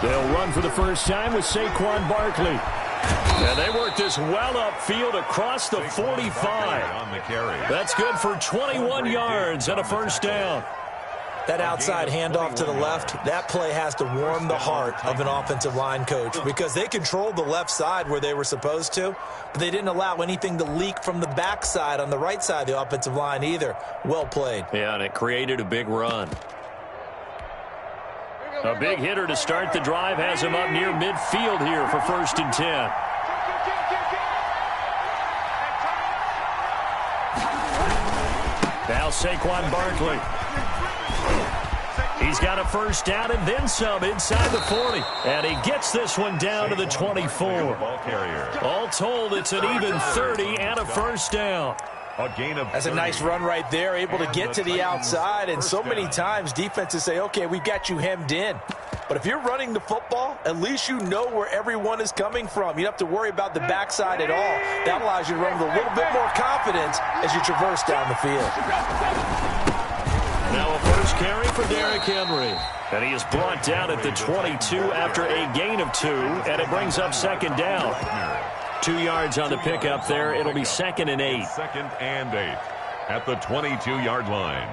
They'll run for the first time with Saquon Barkley. And they work this well upfield across the 45. That's good for 21 yards and a first down. That outside handoff to the left, that play has to warm the heart of an offensive line coach because they controlled the left side where they were supposed to, but they didn't allow anything to leak from the backside on the right side of the offensive line either. Well played. Yeah, and it created a big run. A big hitter to start the drive has him up near midfield here for 1st and 10. Now Saquon Barkley. He's got a first down and then some inside the 40. And he gets this one down to the 24. All told, it's an even 30 and a first down. That's a nice run right there, able to get to the outside. And so many times defenses say, okay, we've got you hemmed in. But if you're running the football, at least you know where everyone is coming from. You don't have to worry about the backside at all. That allows you to run with a little bit more confidence as you traverse down the field. Now a first carry for Derrick Henry. And he is brought down at the 22 after a gain of 2, and it brings up 2nd down. 2 yards on the pickup there. It'll be 2nd and 8. 2nd and 8 at the 22-yard line.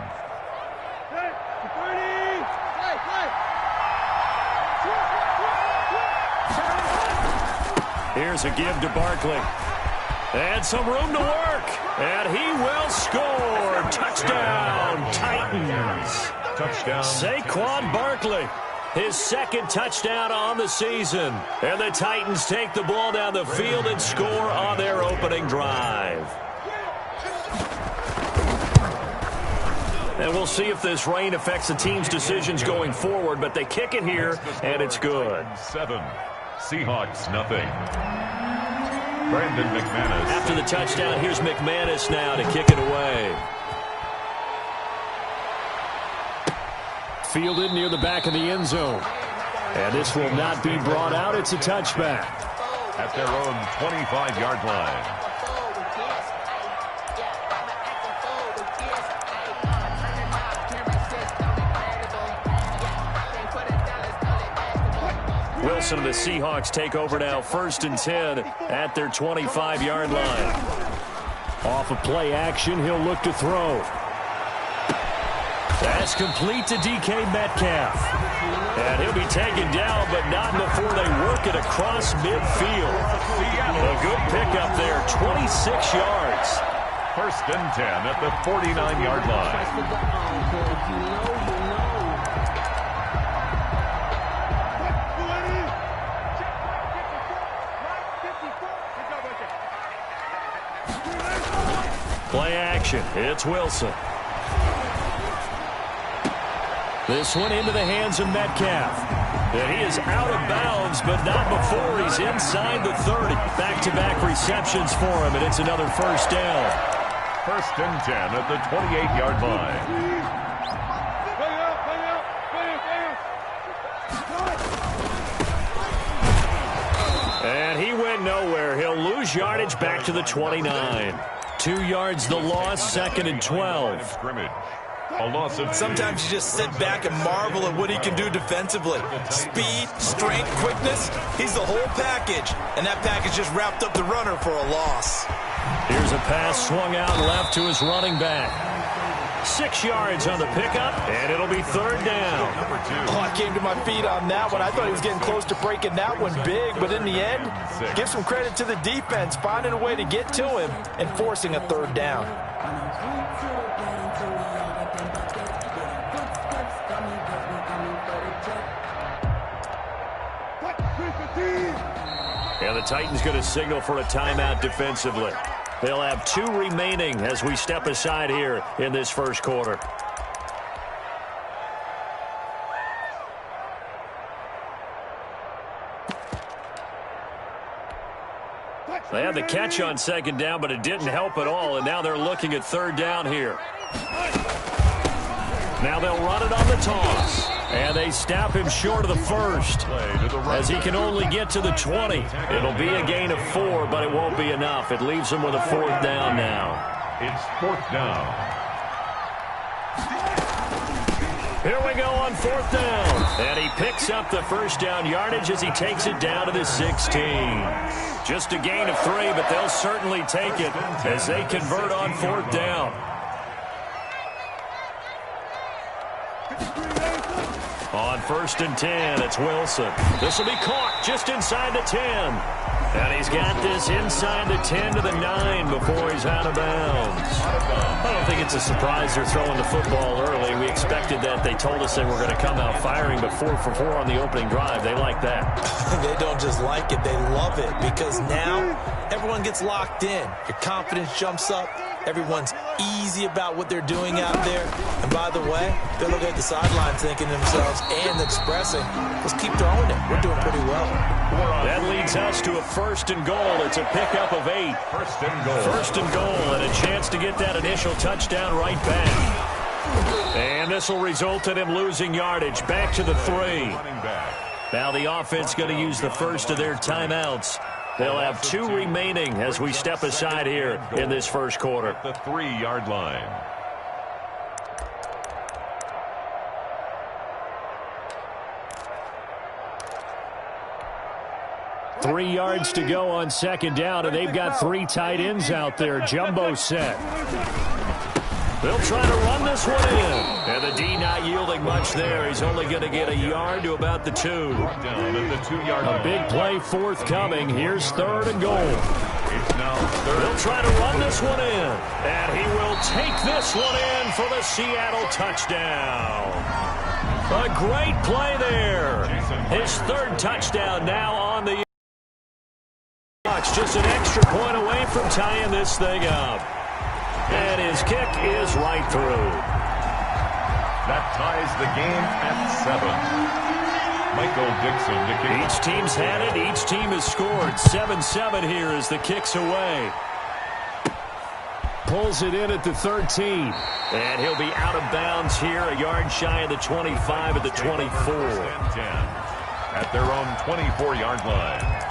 Here's a give to Barkley. And some room to work. And he will score. Touchdown, Titans. Touchdown. Saquon Barkley. His 2nd touchdown on the season. And the Titans take the ball down the field and score on their opening drive. And we'll see if this rain affects the team's decisions going forward, but they kick it here, and it's good. 7. Seahawks, nothing. Brandon McManus. After the touchdown, here's McManus now to kick it away. Fielded near the back of the end zone. And this will not be brought out. It's a touchback. At their own 25-yard line. Wilson and the Seahawks take over now, 1st and 10 at their 25-yard line. Off of play action, he'll look to throw. That's complete to DK Metcalf. And he'll be taken down, but not before they work it across midfield. A good pickup there, 26 yards. 1st and 10 at the 49-yard line. Play action. It's Wilson. This one into the hands of Metcalf. And he is out of bounds, but not before he's inside the 30. Back-to-back receptions for him, and it's another first down. 1st and 10 at the 28-yard line. And he went nowhere. He'll lose yardage back to the 29. 2 yards the loss, 2nd and 12. A loss of Sometimes you just sit back and marvel at what he can do defensively. Speed, strength, quickness, he's the whole package. And that package just wrapped up the runner for a loss. Here's a pass swung out left to his running back. 6 yards on the pickup, and it'll be 3rd down. Oh, I came to my feet on that one. I thought he was getting close to breaking that one big, but in the end, give some credit to the defense, finding a way to get to him and forcing a 3rd down. And the Titans going to signal for a timeout defensively. They'll have 2 remaining as we step aside here in this first quarter. They had the catch on 2nd down, but it didn't help at all, and now they're looking at 3rd down here. Now they'll run it on the toss. And they snap him short of the 1st as he can only get to the 20. It'll be a gain of 4, but it won't be enough. It leaves him with a 4th down now. It's 4th down. Here we go on 4th down. And he picks up the first down yardage as he takes it down to the 16. Just a gain of 3, but they'll certainly take it as they convert on 4th down. On 1st and 10, it's Wilson. This will be caught just inside the 10. And he's got this inside the 10 to the 9 before he's out of bounds. I don't think it's a surprise they're throwing the football early. We expected that. They told us they were going to come out firing, but 4 for 4 on the opening drive. They like that. They don't just like it. They love it because now everyone gets locked in. Your confidence jumps up. Everyone's easy about what they're doing out there. And by the way, they're looking at the sideline thinking to themselves and expressing, let's keep throwing it. We're doing pretty well. That leads us to a 1st and goal. It's a pickup of 8. 1st and goal. 1st and goal and a chance to get that initial touchdown right back. And this will result in him losing yardage. Back to the 3. Now the offense going to use the first of their timeouts. They'll have 2 remaining as we step aside here in this first quarter. The 3-yard line. Three yards to go on 2nd down, and they've got 3 tight ends out there. Jumbo set. They'll try to run this one in. And the D not yielding much there. He's only going to get a yard to about the 2. Down at the 2-yard line. A big play forthcoming. Here's 3rd and goal. It's now 3rd. They'll try to run this one in. And he will take this one in for the Seattle touchdown. A great play there. His 3rd touchdown now on the just an extra point away from tying this thing up. And his kick is right through. That ties the game at 7. Michael Dixon to kick. Each team's had it. Each team has scored. 7-7 here as the kick's away. Pulls it in at the 13. And he'll be out of bounds here, a yard shy of the 25 at the 24. At their own 24-yard line.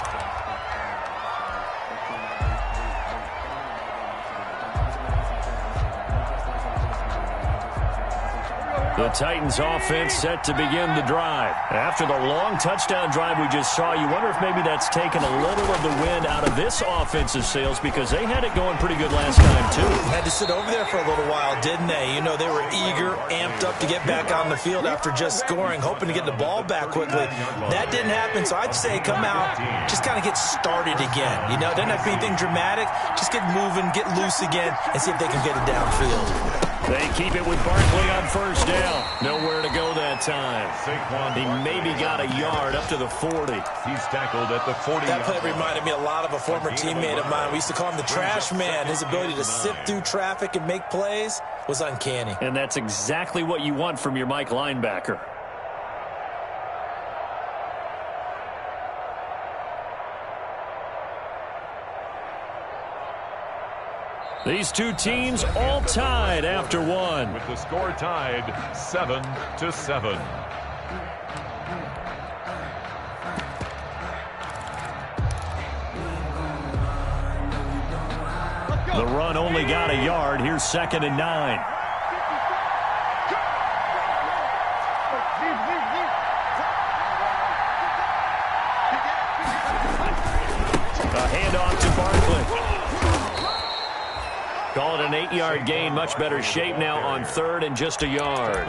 The Titans offense set to begin the drive. After the long touchdown drive we just saw, you wonder if maybe that's taken a little of the wind out of this offensive sails because they had it going pretty good last time too. Had to sit over there for a little while, didn't they? You know, they were eager, amped up to get back on the field after just scoring, hoping to get the ball back quickly. That didn't happen, so I'd say come out, just kind of get started again. You know, doesn't have to be anything dramatic. Just get moving, get loose again, and see if they can get it downfield. They keep it with Barkley on 1st down. Nowhere to go that time. He maybe got a yard up to the 40. He's tackled at the 40. That play reminded me a lot of a former teammate of mine. We used to call him the trash man. His ability to sift through traffic and make plays was uncanny. And that's exactly what you want from your Mike linebacker. These two teams all tied after one. With the score tied 7-7. The run only got a yard. Here's 2nd and 9. A handoff to Barkley. Call it an 8-yard gain. Much better shape now on 3rd and just a yard.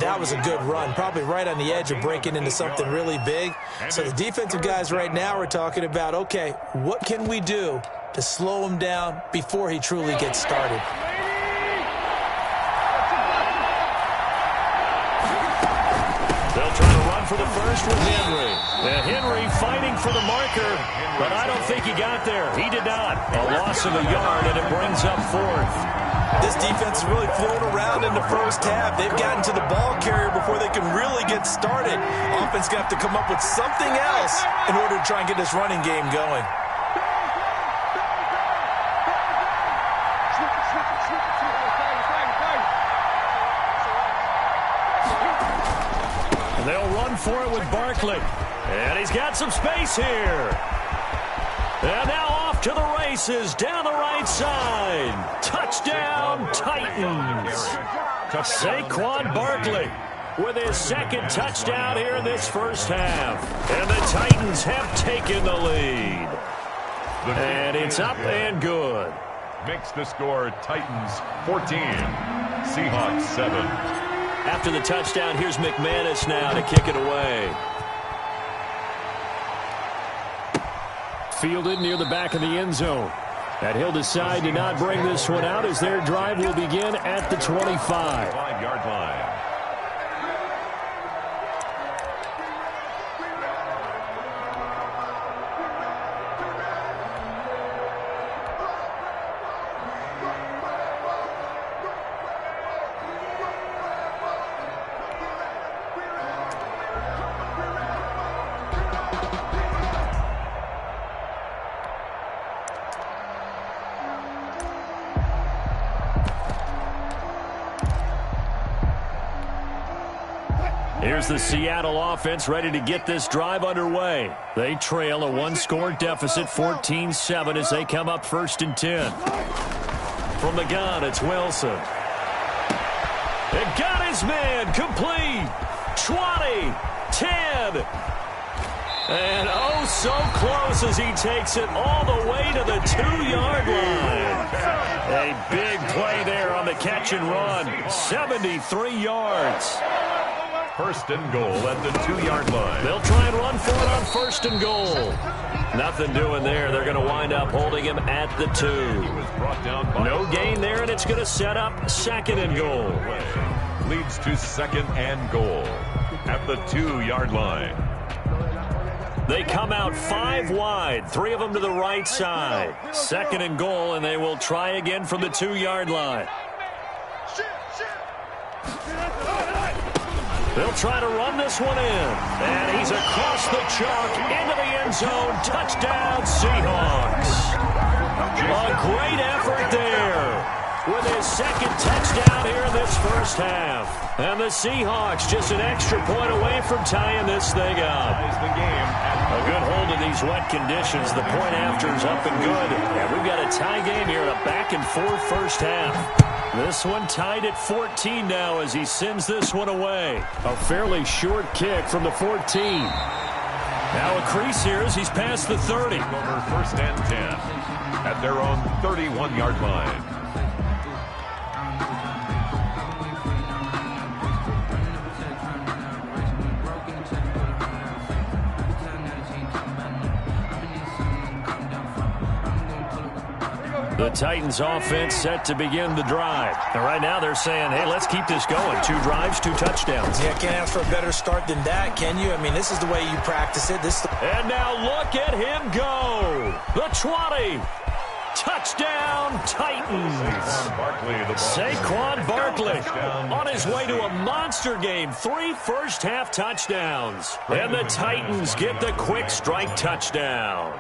That was a good run. Probably right on the edge of breaking into something really big. So the defensive guys right now are talking about, okay, what can we do to slow him down before he truly gets started? They'll try to run for the first with Henry. And Henry fighting for the marker, but I don't think he got there. He did not. A loss of a yard, and it brings up 4th. This defense is really flown around in the first half. They've gotten to the ball carrier before they can really get started. Offense going to have to come up with something else in order to try and get this running game going. They'll run for it with Barkley. And he's got some space here. And now off to the races down the right side. Touchdown, Titans. Saquon Barkley. with his second touchdown here in this first half. And the Titans have taken the lead. And it's up and good. Makes the score Titans 14, Seahawks 7. After the touchdown, here's McManus now to kick it away. Fielded near the back of the end zone. And he'll decide to not bring this one out as their drive will begin at the 25. 5-yard line. Here's the Seattle offense ready to get this drive underway. They trail a one-score deficit, 14-7, as they come up 1st and 10. From the gun, it's Wilson. It got his man complete. 20, 10. And oh, so close as he takes it all the way to the 2-yard line. A big play there on the catch and run. 73 yards. 1st and goal at the 2-yard line. They'll try and run for it on 1st and goal. Nothing doing there. They're going to wind up holding him at the 2. He was brought down by no gain there, and it's going to set up 2nd and goal. Leads to 2nd and goal at the 2-yard line. They come out 5 wide, 3 of them to the right side. 2nd and goal, and they will try again from the 2-yard line. They'll try to run this one in. And he's across the chalk into the end zone. Touchdown, Seahawks. A great effort there with his 2nd touchdown here in this first half. And the Seahawks just an extra point away from tying this thing up. A good hold of these wet conditions. The point after is up and good. And we've got a tie game here in a back-and-forth first half. This one tied at 14 now as he sends this one away. A fairly short kick from the 14. Now a crease here as he's past the 30. Over 1st and 10 at their own 31-yard line. The Titans offense set to begin the drive. And right now they're saying, hey, let's keep this going. 2 drives, 2 touchdowns. Yeah, can't ask for a better start than that, can you? I mean, this is the way you practice it. And now look at him go. The 20. Touchdown, Titans. Saquon Barkley on his way to a monster game. 3 first-half touchdowns. And the Titans get the quick strike touchdown.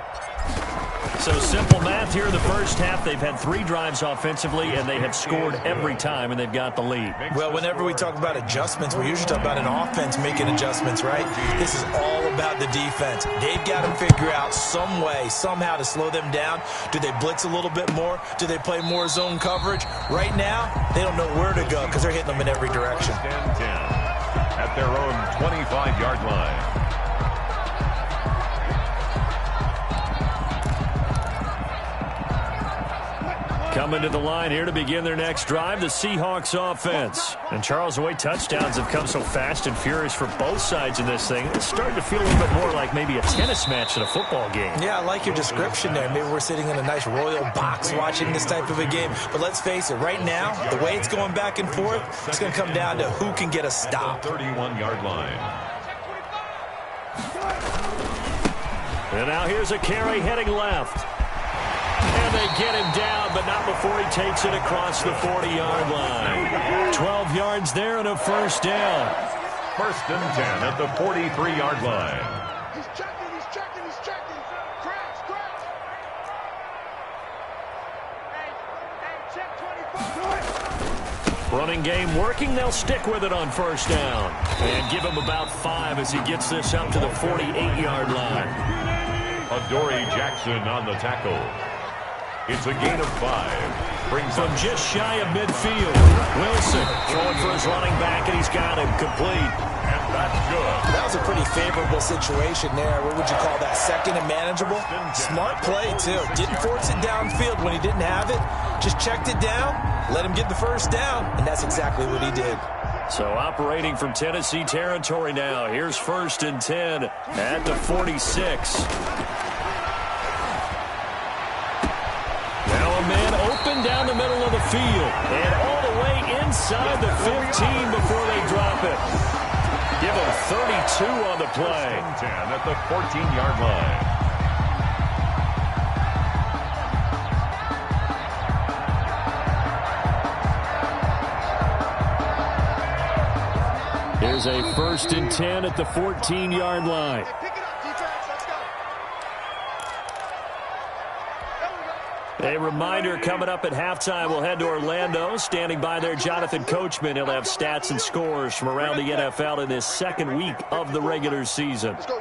So simple math here in the first half. They've had 3 drives offensively, and they have scored every time, and they've got the lead. Well, whenever we talk about adjustments, we usually talk about an offense making adjustments, right? This is all about the defense. They've got to figure out some way, somehow to slow them down. Do they blitz a little bit more? Do they play more zone coverage? Right now, they don't know where to go because they're hitting them in every direction. 10 at their own 25-yard line. Coming to the line here to begin their next drive, the Seahawks offense. And Charles, the way touchdowns have come so fast and furious for both sides in this thing, it's starting to feel a little bit more like maybe a tennis match than a football game. Yeah, I like your description there. Maybe we're sitting in a nice royal box watching this type of a game. But let's face it, right now, the way it's going back and forth, it's going to come down to who can get a stop. 31-yard line. And now here's a carry heading left. And they get him down, but not before he takes it across the 40-yard line. 12 yards there and a first down. 1st and 10 at the 43-yard line. He's checking. Crash. Hey, check 24. Running game working. They'll stick with it on first down. And give him about 5 as he gets this up to the 48-yard line. Adoree Jackson on the tackle. It's a gain of 5. Brings from just shy of midfield. Wilson throwing for his running back, and he's got him complete. And that's good. That was a pretty favorable situation there. What would you call that? Second and manageable? Smart play, too. Didn't force it downfield when he didn't have it. Just checked it down, let him get the first down, and that's exactly what he did. So operating from Tennessee territory now. Here's 1st and 10 at the 46. Now a man open down the middle of the field and all the way inside the 15 before they drop it. Give him 32 on the play. 10 at the 14-yard line. Here's a 1st and 10 at the 14-yard line. Pick it up, defense. Let's go. A reminder, coming up at halftime, we'll head to Orlando. Standing by there, Jonathan Coachman. He'll have stats and scores from around the NFL in this second week of the regular season. Let's go.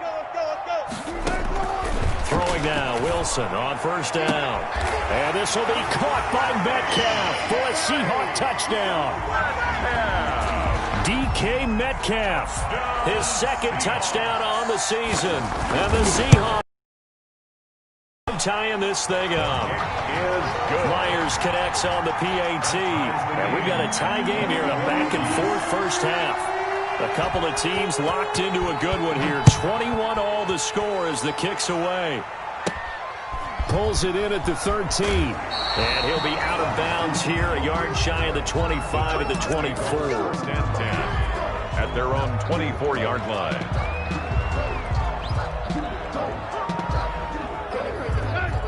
Throwing now, Wilson on 1st down. And this will be caught by Metcalf for a Seahawk touchdown. DK Metcalf, his 2nd touchdown on the season. And the Seahawks tying this thing up. Myers connects on the PAT. And we've got a tie game here in a back-and-forth first half. A couple of teams locked into a good one here. 21-all the score as the kick's away. Pulls it in at the 13. And he'll be out of bounds here, a yard shy of the 25 at the 24. 1st and 10 at their own 24-yard line.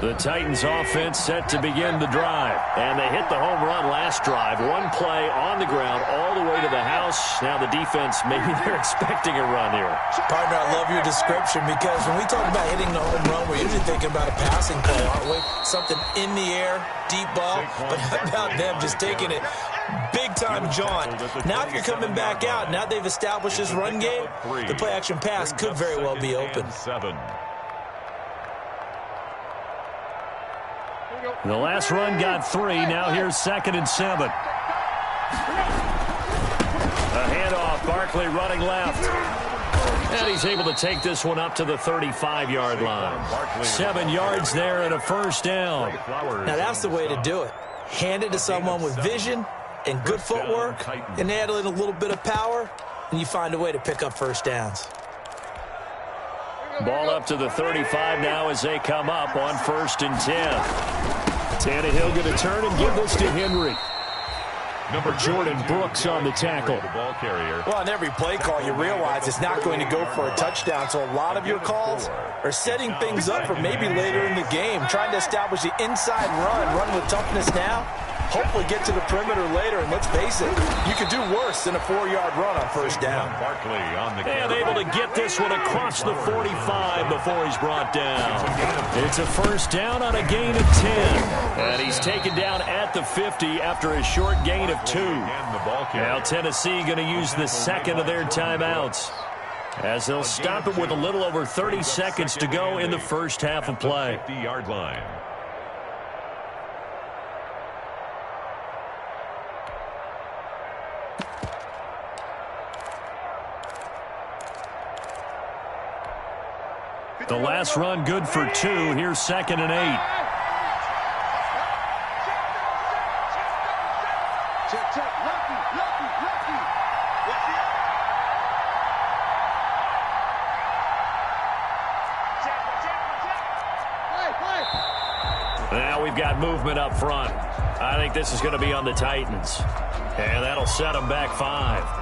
The Titans offense set to begin the drive. And they hit the home run last drive. One play on the ground all the way to the house. Now the defense, maybe they're expecting a run here. Partner, I love your description because when we talk about hitting the home run, we're usually thinking about a passing play, aren't we? Something in the air, deep ball. But how about them just taking it big-time jaunt? Now if you're coming back out, now they've established this run game, the play-action pass could very well be open. 7. The last run got 3. Now here's 2nd and 7. A handoff. Barkley running left. And he's able to take this one up to the 35-yard line. 7 yards there and a 1st down. Now that's the way to do it. Hand it to someone with vision and good footwork and add in a little bit of power, and you find a way to pick up 1st downs. Ball up to the 35 now as they come up on 1st and 10. Tannehill going to turn and give this to Henry. Number Jordan Brooks on the tackle. The ball carrier. Well, on every play call, you realize it's not going to go for a touchdown, so a lot of your calls are setting things up for maybe later in the game, trying to establish the inside run with toughness now, hopefully get to the perimeter later, and let's face it, you could do worse than a 4-yard run on 1st down. Barkley on the And able to get this one across the 45 before he's brought down. It's a 1st down on a gain of 10. And he's taken down at the 50 after a short gain of 2. Now Tennessee going to use the 2nd of their timeouts, as they'll stop it with a little over 30 seconds to go in the first half of play. 50-yard line. The last run good for 2. Here's 2nd and 8. Check. Lucky. Now we've got movement up front. I think this is going to be on the Titans. And that'll set them back 5.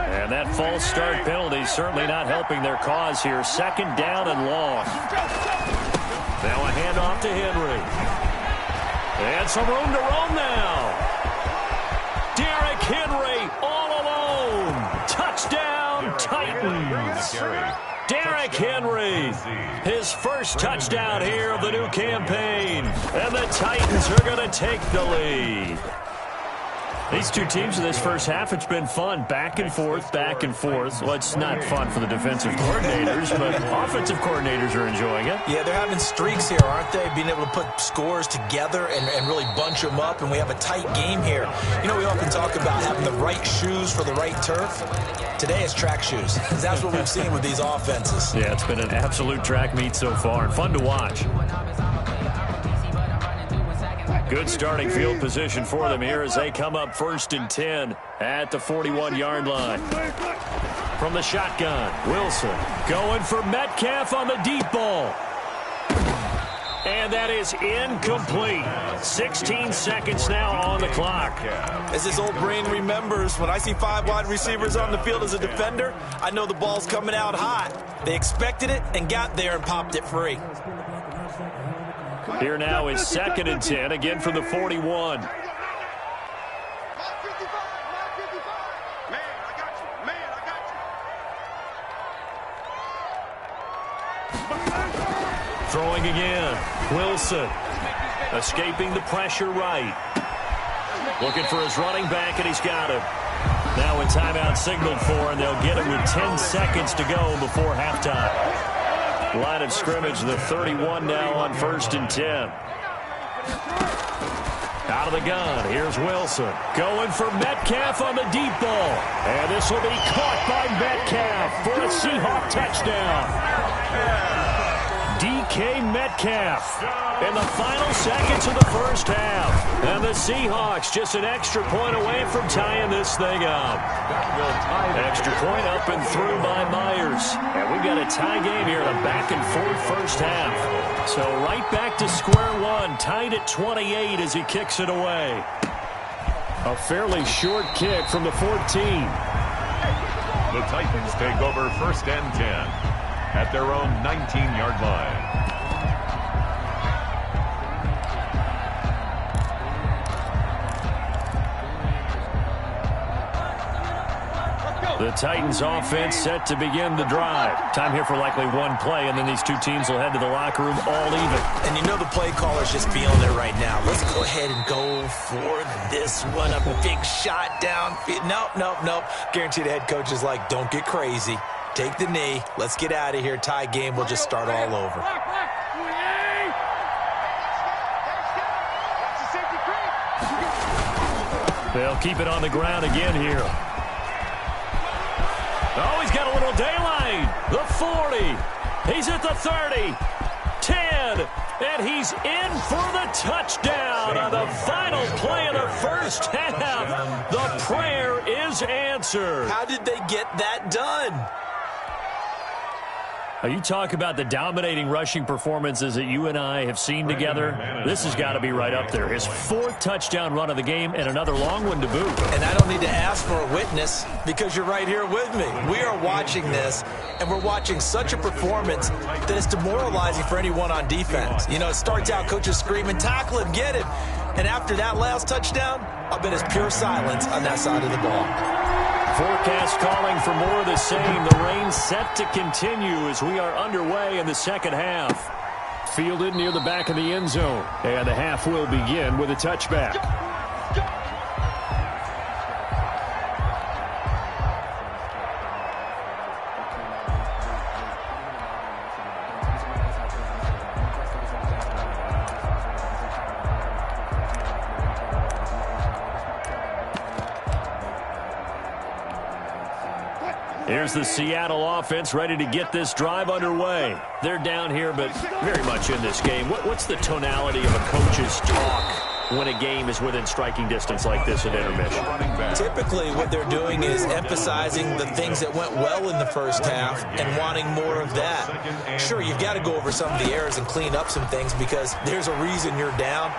And that false start penalty certainly not helping their cause here. 2nd down and long. Now a handoff to Henry. And some room to roam now. Derrick Henry all alone. Touchdown, Titans. Derrick Henry, his 1st touchdown here of the new campaign. And the Titans are going to take the lead. These two teams in this first half, it's been fun. Back and forth, back and forth. Well, it's not fun for the defensive coordinators, but offensive coordinators are enjoying it. Yeah, they're having streaks here, aren't they? Being able to put scores together and really bunch them up, and we have a tight game here. You know, we often talk about having the right shoes for the right turf. Today it's track shoes. That's what we've seen with these offenses. Yeah, it's been an absolute track meet so far, and fun to watch. Good starting field position for them here as they come up 1st and 10 at the 41-yard line. From the shotgun, Wilson going for Metcalf on the deep ball. And that is incomplete. 16 seconds now on the clock. As his old brain remembers, when I see 5 wide receivers on the field as a defender, I know the ball's coming out hot. They expected it and got there and popped it free. Here now is 2nd and 10, again from the 41. My 55, my 55. Man, I got you. Man, I got you. Throwing again. Wilson escaping the pressure right. Looking for his running back, and he's got him. Now a timeout signaled for, and they'll get it with 10 seconds to go before halftime. Line of scrimmage, the 31 now on 1st and 10. Out of the gun, here's Wilson. Going for Metcalf on the deep ball. And this will be caught by Metcalf for a Seahawk touchdown. DK Metcalf in the final seconds of the first half. And the Seahawks just an extra point away from tying this thing up. Extra point up and through by Myers. And we've got a tie game here in a back-and-forth first half. So right back to square one, tied at 28 as he kicks it away. A fairly short kick from the 14. The Titans take over 1st and 10 at their own 19-yard line. The Titans offense set to begin the drive. Time here for likely one play, and then these two teams will head to the locker room all even. And you know the play caller's just feeling it right now. Let's go ahead and go for this one. A big shot down. Nope. Guarantee the head coach is like, don't get crazy. Take the knee. Let's get out of here. Tie game. We'll just start all over. They'll keep it on the ground again here. Oh, he's got a little daylight. The 40. He's at the 30. 10. And he's in for the touchdown on the final play of the first half. The prayer is answered. How did they get that done? You talk about the dominating rushing performances that you and I have seen together. This has got to be right up there. His 4th touchdown run of the game and another long one to boot. And I don't need to ask for a witness because you're right here with me. We are watching this, and we're watching such a performance that it's demoralizing for anyone on defense. You know, it starts out coaches screaming, tackle him, get him. And after that last touchdown, I'll bet it's pure silence on that side of the ball. Forecast calling for more of the same. The rain set to continue as we are underway in the second half. Fielded near the back of the end zone. And the half will begin with a touchback. Here's the Seattle offense ready to get this drive underway. They're down here, but very much in this game. What's the tonality of a coach's talk when a game is within striking distance like this at intermission? Typically, what they're doing is emphasizing the things that went well in the first half and wanting more of that. Sure, you've got to go over some of the errors and clean up some things because there's a reason you're down.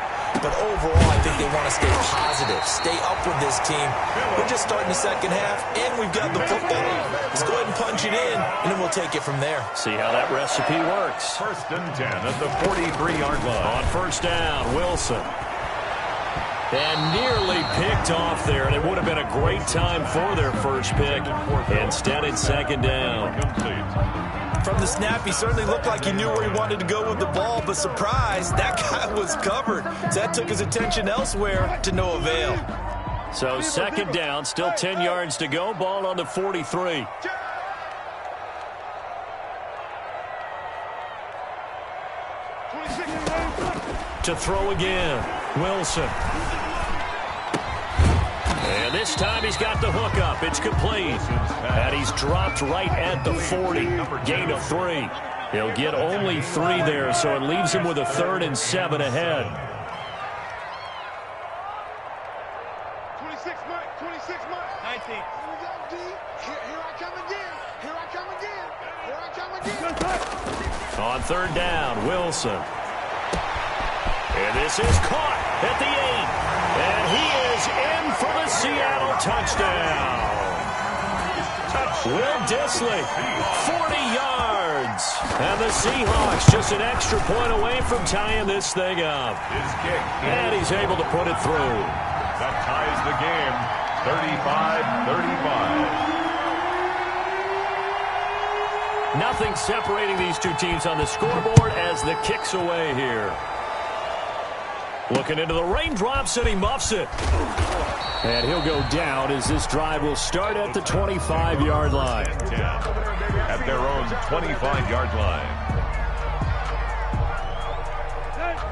But overall, I think they want to stay positive, stay up with this team. We're just starting the second half, and we've got the football. Let's go ahead and punch it in, and then we'll take it from there. See how that recipe works. 1st and 10 at the 43-yard line. On first down, Wilson. And nearly picked off there, and it would have been a great time for their first pick. Instead, it's second down. From the snap, he certainly looked like he knew where he wanted to go with the ball, but surprise, that guy was covered. So that took his attention elsewhere to no avail. So second down, still 10 yards to go. Ball on the 43. To throw again, Wilson. And this time he's got the hook up. It's complete. And he's dropped right at the 40. Gain of 3. He'll get only 3 there, so it leaves him with a 3rd and 7 ahead. 26 Mike, 26 Mike. 19. Here we go, D. Here I come again. Here I come again. Here I come again. On 3rd down, Wilson. And this is caught at the 8. And he is in for the Seattle touchdown. Will Dissly, 40 yards. And the Seahawks just an extra point away from tying this thing up. And he's able to put it through. That ties the game, 35-35. Nothing separating these two teams on the scoreboard as the kick's away here. Looking into the raindrops, and he muffs it. And he'll go down as this drive will start at the 25-yard line. At their own 25-yard line.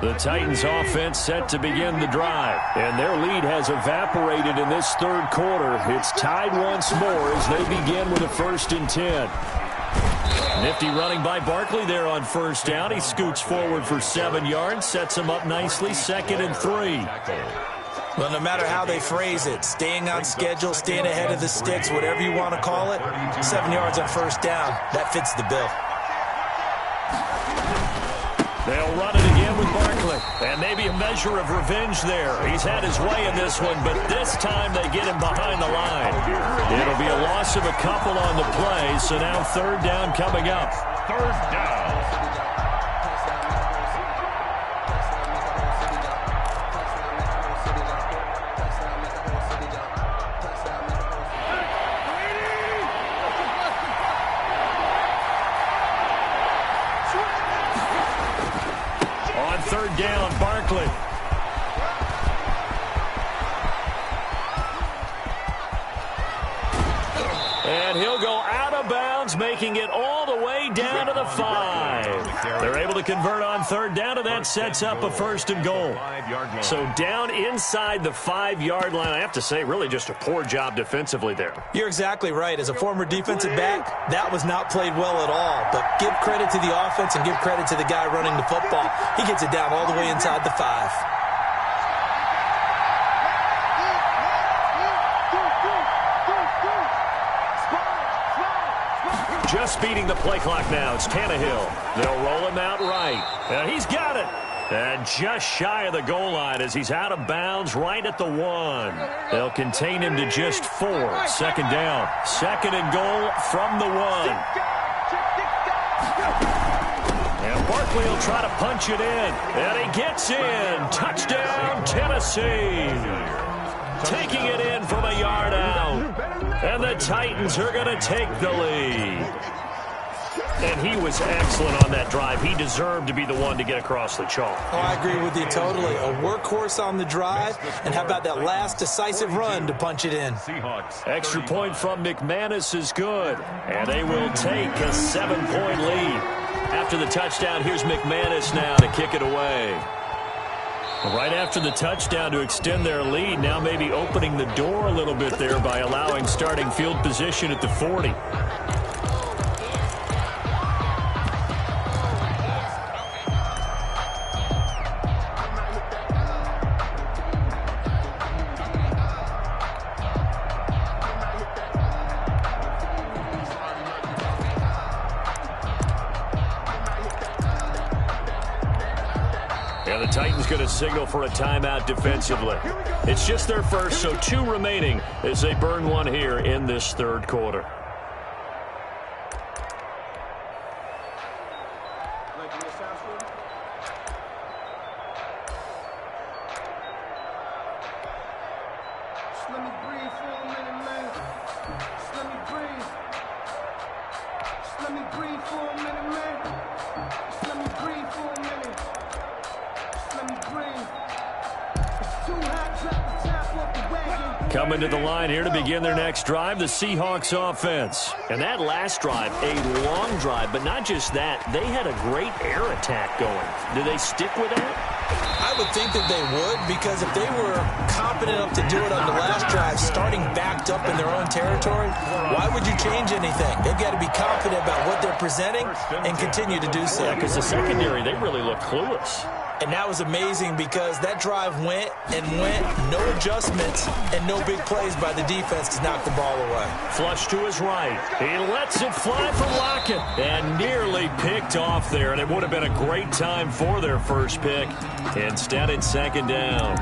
The Titans offense set to begin the drive. And their lead has evaporated in this 3rd quarter. It's tied once more as they begin with a 1st and 10. Nifty running by Barkley there on 1st down. He scoots forward for 7 yards, sets him up nicely, 2nd and 3. Well, no matter how they phrase it, staying on schedule, staying ahead of the sticks, whatever you want to call it, 7 yards on 1st down, that fits the bill. They'll run it again with Barkley. And maybe a measure of revenge there. He's had his way in this one, but this time they get him behind the line. It'll be a loss of a couple on the play, so now 3rd down coming up. 3rd down. On 3rd down, Barkley. And he'll go out of bounds, making it all the way down to the 5. They're able to convert on 3rd down, and that sets up a 1st and goal. So down inside the 5-yard line. I have to say, really just a poor job defensively there. You're exactly right. As a former defensive back, that was not played well at all. But give credit to the offense and give credit to the guy running the football. He gets it down all the way inside the 5. Just beating the play clock now. It's Tannehill. They'll roll him out right. And he's got it. And just shy of the goal line as he's out of bounds right at the 1. They'll contain him to just 4. 2nd down. 2nd and goal from the 1. And Barkley will try to punch it in. And he gets in. Touchdown, Tennessee. Taking it in from a yard out. And the Titans are going to take the lead. And he was excellent on that drive. He deserved to be the one to get across the chalk. Oh, I agree with you totally. A workhorse on the drive. And how about that last decisive run to punch it in? Extra point from McManus is good. And they will take a 7-point lead. After the touchdown, here's McManus now to kick it away. Right after the touchdown to extend their lead, now maybe opening the door a little bit there by allowing starting field position at the 40. The Titans going to signal for a timeout defensively. It's just their first, so 2 remaining as they burn one here in this 3rd quarter. Let me breathe for a minute, man. Let me breathe. Let me breathe for a minute, man. Let me breathe for a minute. Let me breathe. It's too hot, drop the top off the wagon. Coming to the line here to begin their next drive, the Seahawks offense. And that last drive, a long drive, but not just that. They had a great air attack going. Do they stick with that? I would think that they would, because if they were confident enough to do it on the last drive, starting backed up in their own territory, why would you change anything? They've got to be confident about what they're presenting and continue to do so. Yeah, because the secondary, they really look clueless. And that was amazing because that drive went and went, no adjustments and no big plays by the defense to knock the ball away. Flush to his right. He lets it fly from Lockett and nearly picked off there. And it would have been a great time for their first pick. Instead, it's second down.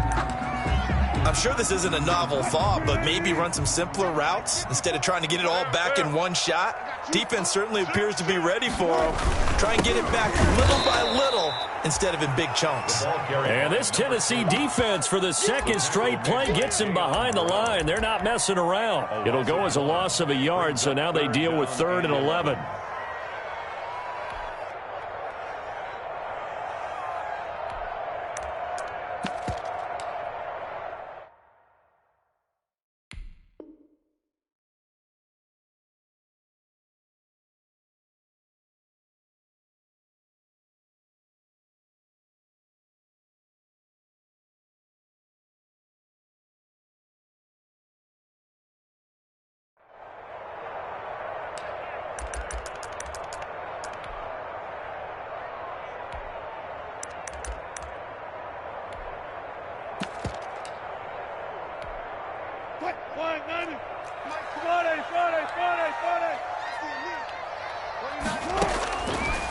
I'm sure this isn't a novel thought, but maybe run some simpler routes instead of trying to get it all back in one shot. Defense certainly appears to be ready for them. Try and get it back little by little instead of in big chunks. And this Tennessee defense for the second straight play gets him behind the line. They're not messing around. It'll go as a loss of a yard, so now they deal with 3rd and 11.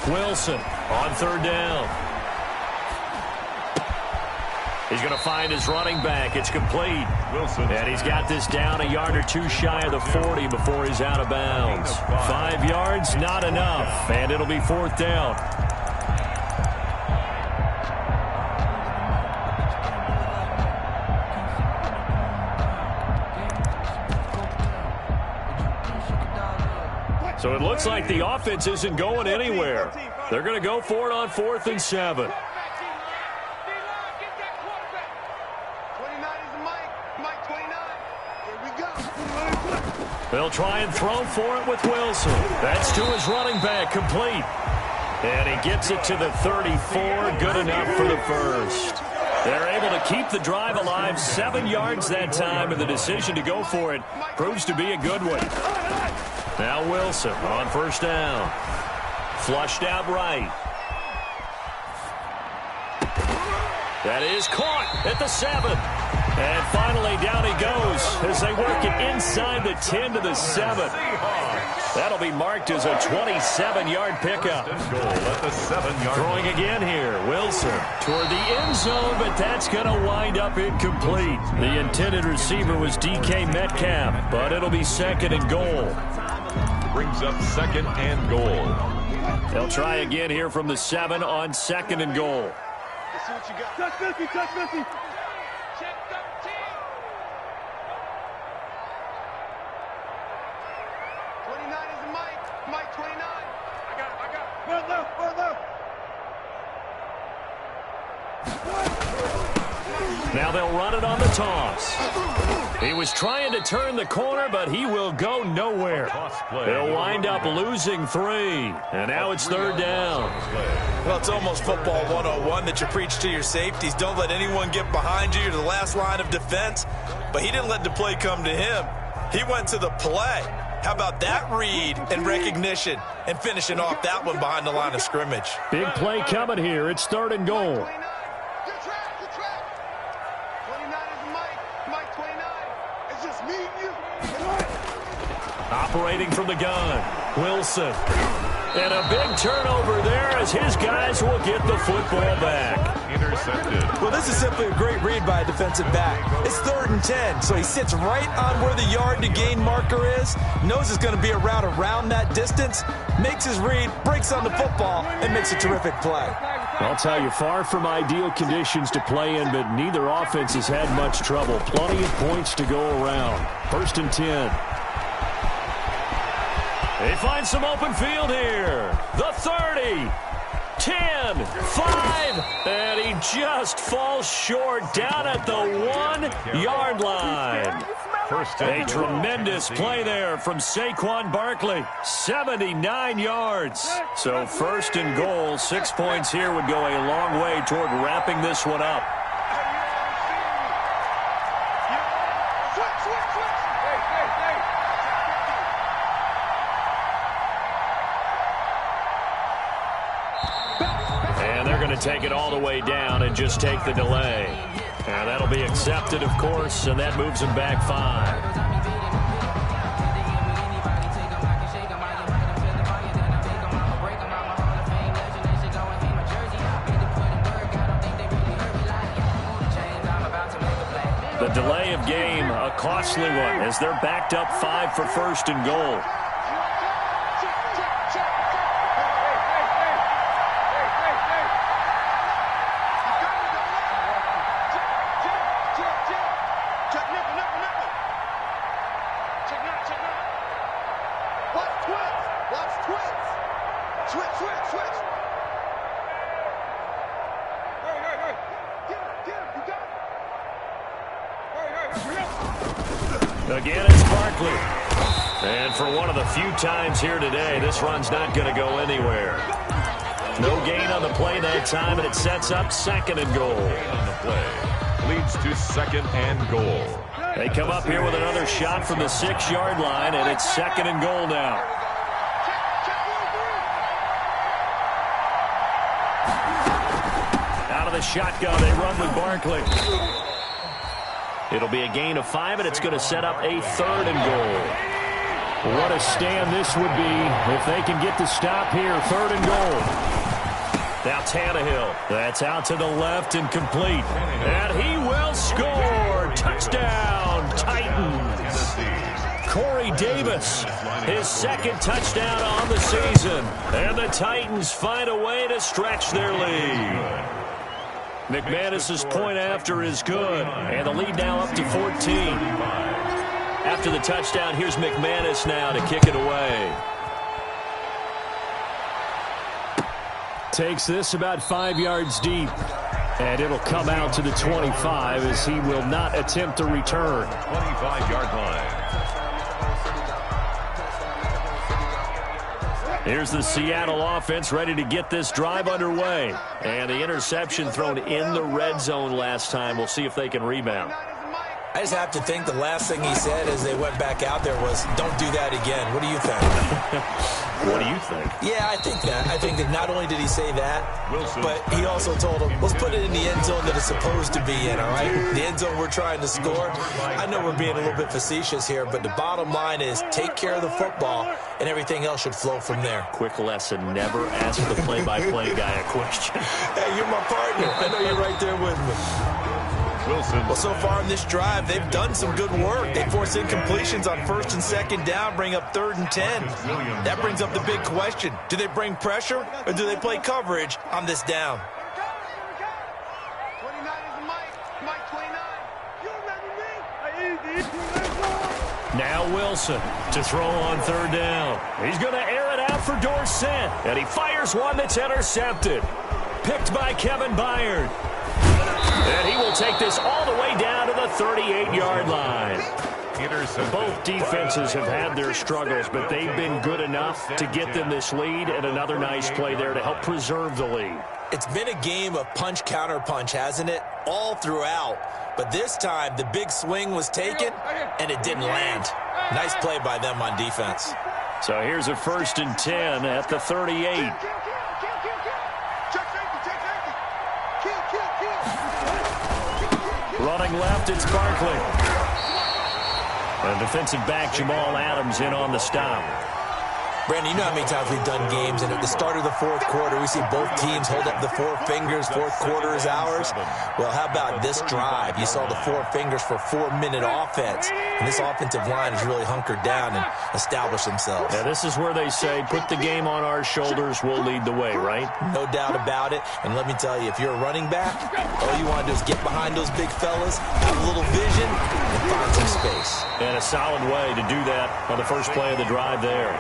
Wilson on 3rd down. He's going to find his running back. It's complete. Wilson. And he's got this down a yard or two shy of the 40 before he's out of bounds. 5 yards, not enough. And it'll be 4th down. So it looks like the offense isn't going anywhere. They're going to go for it on 4th and 7. They'll try and throw for it with Wilson. That's to his running back, complete. And he gets it to the 34, good enough for the first. They're able to keep the drive alive, 7 yards that time, and the decision to go for it proves to be a good one. Now Wilson on 1st down. Flushed out right. That is caught at the 7. And finally down he goes as they work it inside the 10 to the 7. That'll be marked as a 27-yard pickup. Throwing again here. Wilson toward the end zone, but that's going to wind up incomplete. The intended receiver was DK Metcalf, but it'll be 2nd and goal. Brings up 2nd and goal. They'll try again here from the 7 on 2nd and goal. Let's see what you got. Touch 50, touch 50. Check 13. 29 is the Mike. Mike 29. I got it. Run left, run left. Now they'll run it on the toss. He was trying to turn the corner, but he will go nowhere. They'll wind up losing 3. And now it's 3rd down. Well, it's almost football 101 that you preach to your safeties. Don't let anyone get behind you. You're the last line of defense. But he didn't let the play come to him. He went to the play. How about that read and recognition and finishing off that one behind the line of scrimmage? Big play coming here. It's 3rd and goal. Good track, good track. 29 is the Mike. Mike 29. It's just me and you. Operating from the gun, Wilson. And a big turnover there as his guys will get the football back. Intercepted. Well, this is simply a great read by a defensive back. It's 3rd and 10, so he sits right on where the yard-to-gain marker is, knows it's going to be a route around that distance, makes his read, breaks on the football, and makes a terrific play. I'll tell you, far from ideal conditions to play in, but neither offense has had much trouble. Plenty of points to go around. 1st and 10. They find some open field here. The 30, 10, 5, and he just falls short down at the 1-yard line. A tremendous play there from Saquon Barkley. 79 yards. So first and goal, 6 points here would go a long way toward wrapping this one up. And they're going to take it all the way down and just take the delay. And that'll be accepted, of course, and that moves them back 5. The delay of game, a costly one, as they're backed up 5 for first and goal. Again, it's Barkley. And for one of the few times here today, this run's not going to go anywhere. No gain on the play that time, and it sets up second and goal. On the play leads to second and goal. They come up here with another shot from the 6-yard line, and it's second and goal now. Out of the shotgun, they run with Barkley. It'll be a gain of 5, and it's going to set up a third and goal. What a stand this would be if they can get the stop here. Third and goal. Now Tannehill. That's out to the left and complete. And he will score. Touchdown, Titans. Corey Davis, his second touchdown on the season. And the Titans find a way to stretch their lead. McManus's point after is good, and the lead now up to 14. After the touchdown, here's McManus now to kick it away. Takes this about 5 yards deep, and it'll come out to the 25 as he will not attempt to return. 25-yard line. Here's the Seattle offense ready to get this drive underway. And the interception thrown in the red zone last time. We'll see if they can rebound. I just have to think the last thing he said as they went back out there was, don't do that again. What do you think? What do you think? Yeah, I think that. I think that not only did he say that, but he also told him, let's put it in the end zone that it's supposed to be in, all right? The end zone we're trying to score. I know we're being a little bit facetious here, but the bottom line is take care of the football, and everything else should flow from there. Quick lesson, never ask the play-by-play guy a question. Hey, you're my partner. I know you're right there with me. Wilson. Well, so far in this drive, they've done some good work. They force incompletions on first and second down, bring up 3rd and 10. That brings up the big question. Do they bring pressure or do they play coverage on this down? 29 is Mike 29. You remember me? Now Wilson to throw on 3rd down. He's going to air it out for Dorsett. And he fires one that's intercepted. Picked by Kevin Byard. And he will take this all the way down to the 38-yard line. Both defenses have had their struggles, but they've been good enough to get them this lead, and another nice play there to help preserve the lead. It's been a game of punch-counter-punch, hasn't it? All throughout. But this time, the big swing was taken, and it didn't land. Nice play by them on defense. So here's a 1st and 10 at the 38. Running left, it's Barkley. And defensive back Jamal Adams in on the stop. Brandon, you know how many times we've done games, and at the start of the 4th quarter, we see both teams hold up the 4 fingers, 4th quarter is ours. Well, how about this drive? You saw the 4 fingers for 4-minute offense, and this offensive line has really hunkered down and established themselves. Yeah, this is where they say, put the game on our shoulders, we'll lead the way, right? No doubt about it, and let me tell you, if you're a running back, all you want to do is get behind those big fellas, have a little vision, and find some space. And a solid way to do that on the first play of the drive there.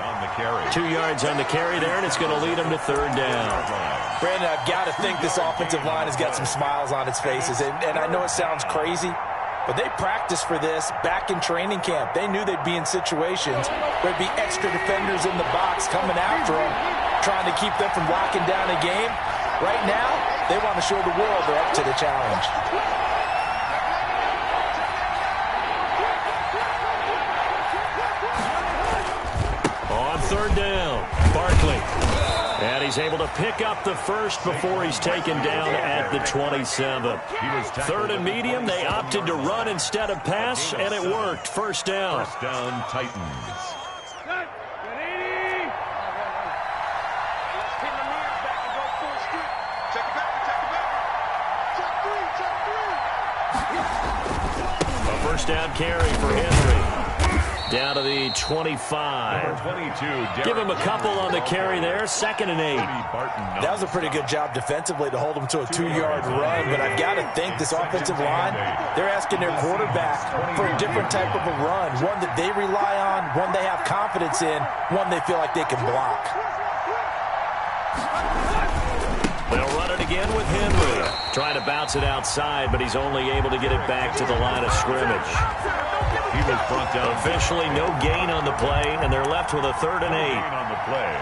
2 yards on the carry there, and it's going to lead them to 3rd down. Brandon, I've got to think this offensive line has got some smiles on its faces, and I know it sounds crazy, But they practiced for this back in training camp. They knew they'd be in situations where there'd be extra defenders in the box coming after them, trying to keep them from locking down a game. Right now, they want to show the world they're up to the challenge. On third down, Barkley. And he's able to pick up the first before he's taken down at the 27. Third and medium, they opted to run instead of pass, and it worked. First down. First down, Titans. A first down carry for Henry. Down to the 25. 22, Give him a couple on the carry there. Second and 8. That was a pretty good job defensively to hold him to a 2-yard run, but I've got to think this offensive line, they're asking their quarterback for a different type of a run, one that they rely on, one they have confidence in, one they feel like they can block. They'll run it again with Henry. Trying to bounce it outside, but he's only able to get it back to the line of scrimmage. He was brought down. Officially no gain on the play, and they're left with a 3rd and 8. On the play.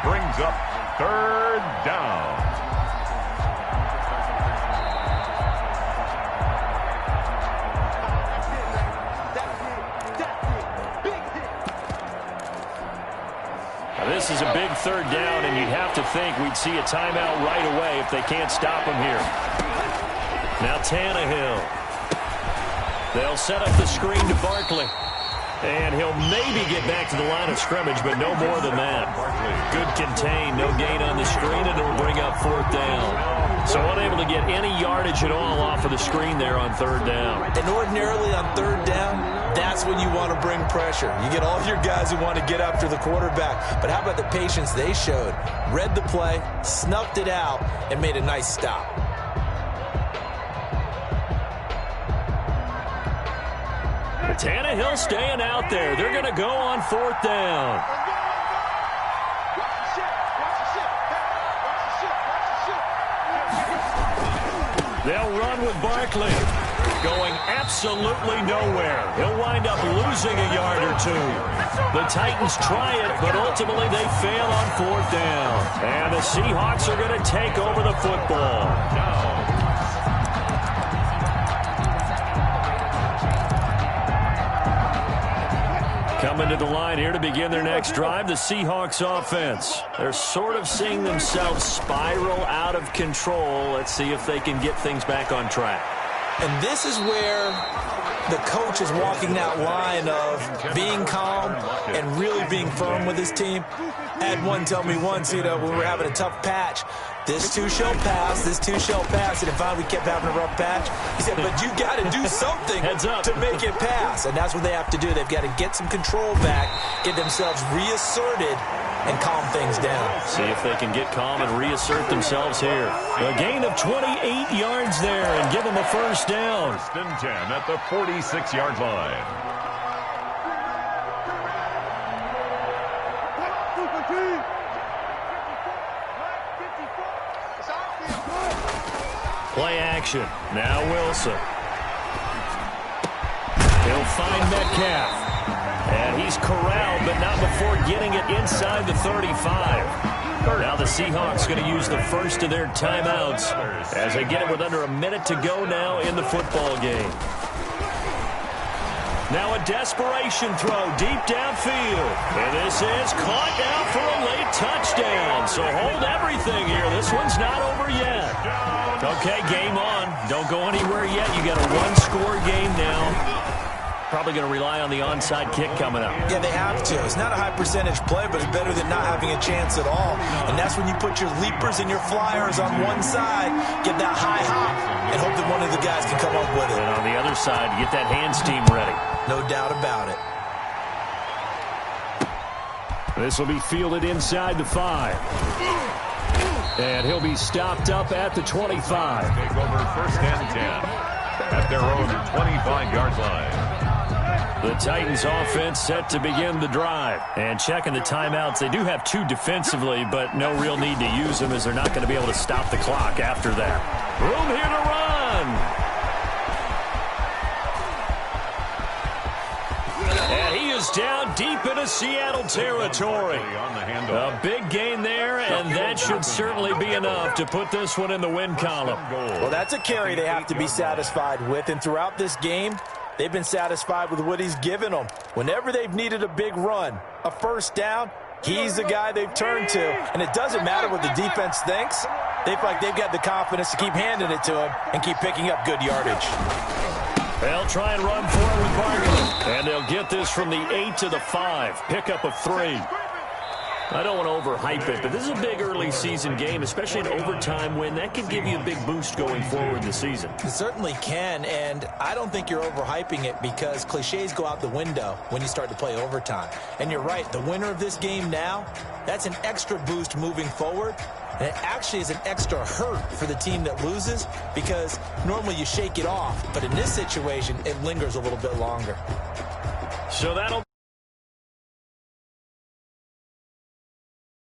Brings up 3rd down. Now this is a big 3rd down, and you'd have to think we'd see a timeout right away if they can't stop him here. Now Tannehill. They'll set up the screen to Barkley. And he'll maybe get back to the line of scrimmage, but no more than that. Good contain, no gain on the screen, and it'll bring up 4th down. So unable to get any yardage at all off of the screen there on 3rd down. And ordinarily on 3rd down, that's when you want to bring pressure. You get all of your guys who want to get after the quarterback. But how about the patience they showed? Read the play, snuffed it out, and made a nice stop. Tannehill staying out there. They're going to go on 4th down. They'll run with Barkley. Going absolutely nowhere. He'll wind up losing a yard or 2. The Titans try it, but ultimately they fail on 4th down. And the Seahawks are going to take over the football. Coming to the line here to begin their next drive, the Seahawks offense. They're sort of seeing themselves spiral out of control. Let's see if they can get things back on track. And this is where the coach is walking that line of being calm and really being firm with his team. I had one tell me once, when we were having a tough patch, this too shall pass, this too shall pass. And finally we kept having a rough patch. He said, but you got to do something to make it pass. And that's what they have to do. They've got to get some control back, get themselves reasserted, and calm things down. See if they can get calm and reassert themselves here. A gain of 28 yards there and give them a first down. 1st and 10 at the 46-yard line. Play action. Now Wilson. He'll find Metcalf. And he's corralled, but not before getting it inside the 35. Now the Seahawks going to use the first of their timeouts as they get it with under a minute to go now in the football game. Now a desperation throw deep downfield. And this is caught now for a late touchdown. So hold everything here. This one's not over yet. Okay, game on. Don't go anywhere yet. You got a one-score game now. Probably going to rely on the onside kick coming up. Yeah, they have to. It's not a high percentage play, but it's better than not having a chance at all. And that's when you put your leapers and your flyers on one side, get that high hop, and hope that one of the guys can come up with it. And on the other side, get that hands team ready. No doubt about it. This will be fielded inside the 5. And he'll be stopped up at the 25. Take over 1st and 10 at their own 25-yard line. The Titans offense set to begin the drive. And checking the timeouts, they do have 2 defensively, but no real need to use them as they're not going to be able to stop the clock after that. Room here to run. And he is down deep into Seattle territory. A big gain there, and that should certainly be enough to put this one in the win column. Well, that's a carry they have to be satisfied with, and throughout this game, they've been satisfied with what he's given them. Whenever they've needed a big run, a first down, he's the guy they've turned to. And it doesn't matter what the defense thinks. They feel like they've got the confidence to keep handing it to him and keep picking up good yardage. They'll try and run for it with Barkley. And they'll get this from the 8 to the 5. Pickup of 3. I don't want to overhype it, but this is a big early season game, especially an overtime win. That could give you a big boost going forward in the season. It certainly can, and I don't think you're overhyping it because cliches go out the window when you start to play overtime. And you're right, the winner of this game now, that's an extra boost moving forward. And it actually is an extra hurt for the team that loses because normally you shake it off. But in this situation, it lingers a little bit longer. So that'll